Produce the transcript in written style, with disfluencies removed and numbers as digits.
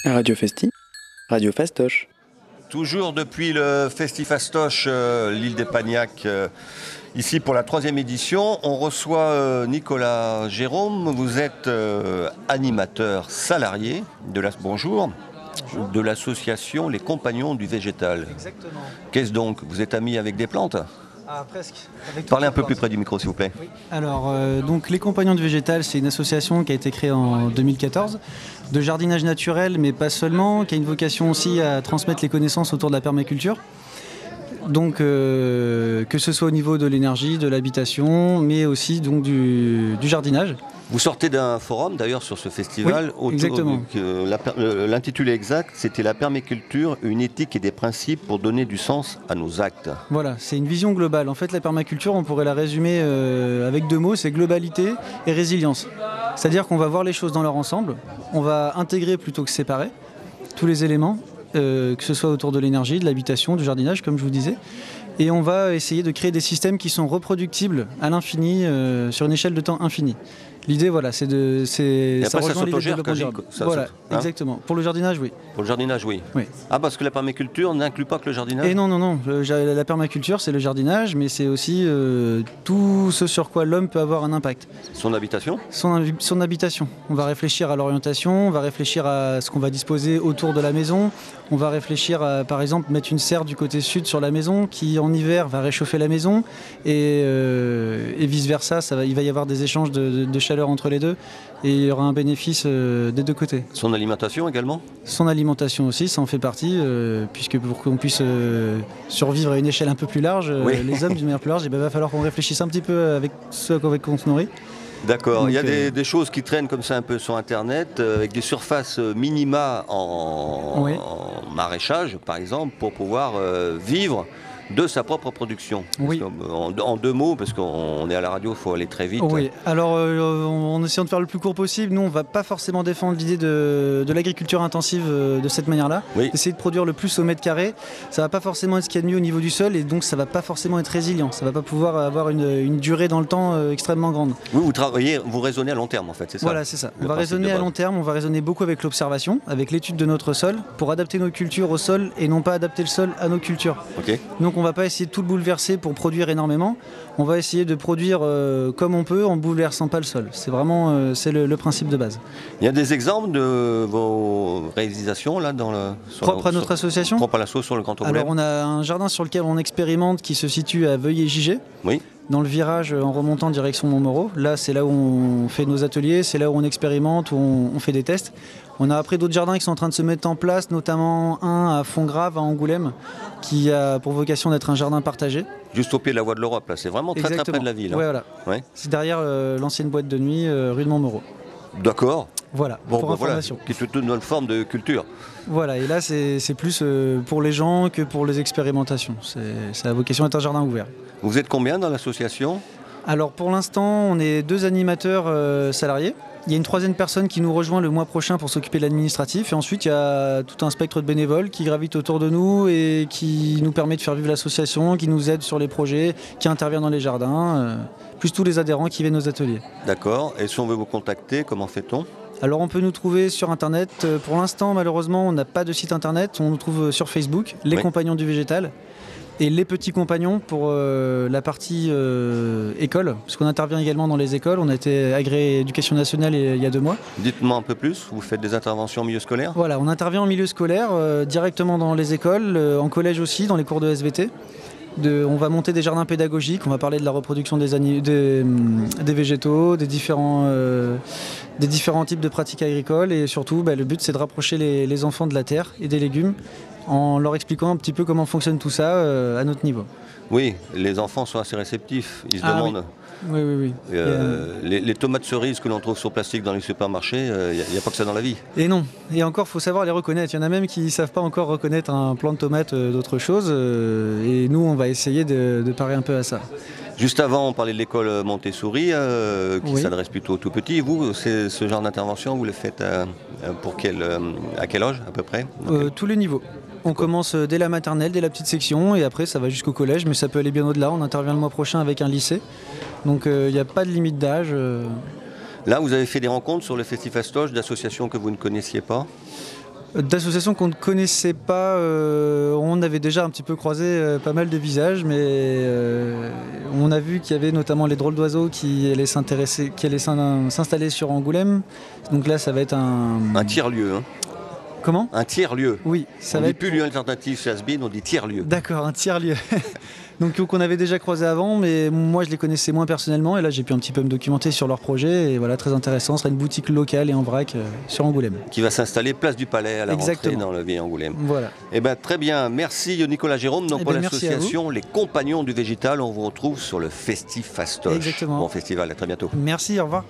Radio Festi, Radio Fastoche. Toujours depuis le Festifastoche, l'île des Pagnacs, ici pour la 3e édition, on reçoit Nicolas Jérôme. Vous êtes animateur salarié de l'association Les Compagnons du Végétal. Exactement. Qu'est-ce donc? Vous êtes ami avec des plantes? Ah, presque. Parlez un peu plus près du micro, s'il vous plaît. Oui. Alors, donc, Les Compagnons du Végétal, c'est une association qui a été créée en 2014, de jardinage naturel, mais pas seulement, qui a une vocation aussi à transmettre les connaissances autour de la permaculture. Donc, que ce soit au niveau de l'énergie, de l'habitation, mais aussi donc, du jardinage. Vous sortez d'un forum d'ailleurs sur ce festival. Oui, exactement. L'intitulé exact, c'était la permaculture, une éthique et des principes pour donner du sens à nos actes. Voilà, c'est une vision globale. En fait, la permaculture, on pourrait la résumer avec 2 mots, c'est globalité et résilience. C'est-à-dire qu'on va voir les choses dans leur ensemble, on va intégrer plutôt que séparer tous les éléments, que ce soit autour de l'énergie, de l'habitation, du jardinage, comme je vous disais. Et on va essayer de créer des systèmes qui sont reproductibles à l'infini, sur une échelle de temps infinie. L'idée, voilà, c'est de... Et après, ça s'autogère, voilà, exactement. Pour le jardinage, oui. Pour le jardinage, oui. Ah, parce que la permaculture n'inclut pas que le jardinage? Et non. La permaculture, c'est le jardinage, mais c'est aussi tout ce sur quoi l'homme peut avoir un impact. Son habitation? Son habitation. On va réfléchir à l'orientation, on va réfléchir à ce qu'on va disposer autour de la maison. On va réfléchir à, par exemple, mettre une serre du côté sud sur la maison qui, en hiver, va réchauffer la maison. Et vice-versa, il va y avoir des échanges de chaleur entre les deux. Et il y aura un bénéfice des 2 côtés. Son alimentation également? Son alimentation aussi, ça en fait partie, puisque pour qu'on puisse survivre à une échelle un peu plus large, les hommes d'une manière plus large, il va falloir qu'on réfléchisse un petit peu avec ce avec quoi on se nourrit. D'accord, donc, il y a des choses qui traînent comme ça un peu sur Internet, avec des surfaces minima en maraîchage, par exemple, pour pouvoir vivre de sa propre production. Oui. En 2 mots, parce qu'on est à la radio, il faut aller très vite. Oui, alors en essayant de faire le plus court possible, nous on ne va pas forcément défendre l'idée de l'agriculture intensive de cette manière-là. Oui. Essayer de produire le plus au mètre carré, ça ne va pas forcément être ce qu'il y a de mieux au niveau du sol et donc ça ne va pas forcément être résilient. Ça ne va pas pouvoir avoir une durée dans le temps extrêmement grande. Oui, vous raisonnez à long terme en fait, c'est ça? Voilà, c'est ça. On va raisonner à long terme, on va raisonner beaucoup avec l'observation, avec l'étude de notre sol, pour adapter nos cultures au sol et non pas adapter le sol à nos cultures. Okay. Donc on ne va pas essayer de tout le bouleverser pour produire énormément, on va essayer de produire comme on peut en bouleversant pas le sol. C'est vraiment le principe de base. Il y a des exemples de vos réalisations là propre à notre association? Propre à l'asso sur le Grand Angoulême. Alors on a un jardin sur lequel on expérimente qui se situe à Veuilley-Gigé. Oui. Dans le virage en remontant direction Montmoreau. Là, c'est là où on fait nos ateliers, c'est là où on expérimente, où on fait des tests. On a après d'autres jardins qui sont en train de se mettre en place, notamment un à Fontgrave, à Angoulême, qui a pour vocation d'être un jardin partagé. Juste au pied de la voie de l'Europe, là, c'est vraiment très très près de la ville. Ouais, voilà. Ouais. C'est derrière l'ancienne boîte de nuit, rue de Montmoreau. D'accord. Voilà, pour information. Voilà, qui est toute une forme de culture. Voilà, et là c'est plus pour les gens que pour les expérimentations. Ça a vocation d'être un jardin ouvert. Vous êtes combien dans l'association? Alors pour l'instant, on est 2 animateurs salariés. Il y a une 3e personne qui nous rejoint le mois prochain pour s'occuper de l'administratif. Et ensuite, il y a tout un spectre de bénévoles qui gravitent autour de nous et qui nous permet de faire vivre l'association, qui nous aident sur les projets, qui interviennent dans les jardins, plus tous les adhérents qui viennent aux ateliers. D'accord. Et si on veut vous contacter, comment fait-on? Alors on peut nous trouver sur Internet. Pour l'instant, malheureusement, on n'a pas de site Internet. On nous trouve sur Facebook, Les Compagnons du Végétal. Et les petits compagnons pour la partie école, parce qu'on intervient également dans les écoles. On a été agréé éducation nationale il y a 2 mois. Dites-moi un peu plus, vous faites des interventions en milieu scolaire? Voilà, on intervient en milieu scolaire, directement dans les écoles, en collège aussi, dans les cours de SVT. On va monter des jardins pédagogiques, on va parler de la reproduction des végétaux, des différents types de pratiques agricoles et surtout le but c'est de rapprocher les enfants de la terre et des légumes en leur expliquant un petit peu comment fonctionne tout ça à notre niveau. Oui, les enfants sont assez réceptifs, ils se demandent. Oui. Les tomates cerises que l'on trouve sur plastique dans les supermarchés, il n'y a pas que ça dans la vie. Et non, et encore, il faut savoir les reconnaître. Il y en a même qui ne savent pas encore reconnaître un plant de tomate d'autre chose. Et nous, on va essayer de parer un peu à ça. Juste avant, on parlait de l'école Montessori, qui s'adresse plutôt aux tout petits. Vous, ce genre d'intervention, vous le faites à quel âge à peu près? Tous les niveaux. On commence dès la maternelle, dès la petite section, et après ça va jusqu'au collège, mais ça peut aller bien au-delà. On intervient le mois prochain avec un lycée, donc il n'y a pas de limite d'âge. Là, vous avez fait des rencontres sur le Festifastoche d'associations que vous ne connaissiez pas? D'associations qu'on ne connaissait pas, on avait déjà un petit peu croisé pas mal de visages, mais on a vu qu'il y avait notamment les drôles d'oiseaux qui allaient s'installer sur Angoulême. Donc là, ça va être Un tiers-lieu. Hein. Comment ? Un tiers-lieu. Oui, ça on va dit être... plus lieu alternatif chez Asbin, on dit tiers-lieu. D'accord, un tiers-lieu. Donc qu'on avait déjà croisé avant, mais moi je les connaissais moins personnellement, et là j'ai pu un petit peu me documenter sur leur projet, et voilà, très intéressant, ce sera une boutique locale et en vrac sur Angoulême. Qui va s'installer place du Palais à la rentrée dans le vieil Angoulême. Voilà. Eh bien très bien, merci Nicolas Jérôme. Donc pour l'association Les Compagnons du Végétal, on vous retrouve sur le Festifastoche. Exactement. Bon festival, à très bientôt. Merci, au revoir.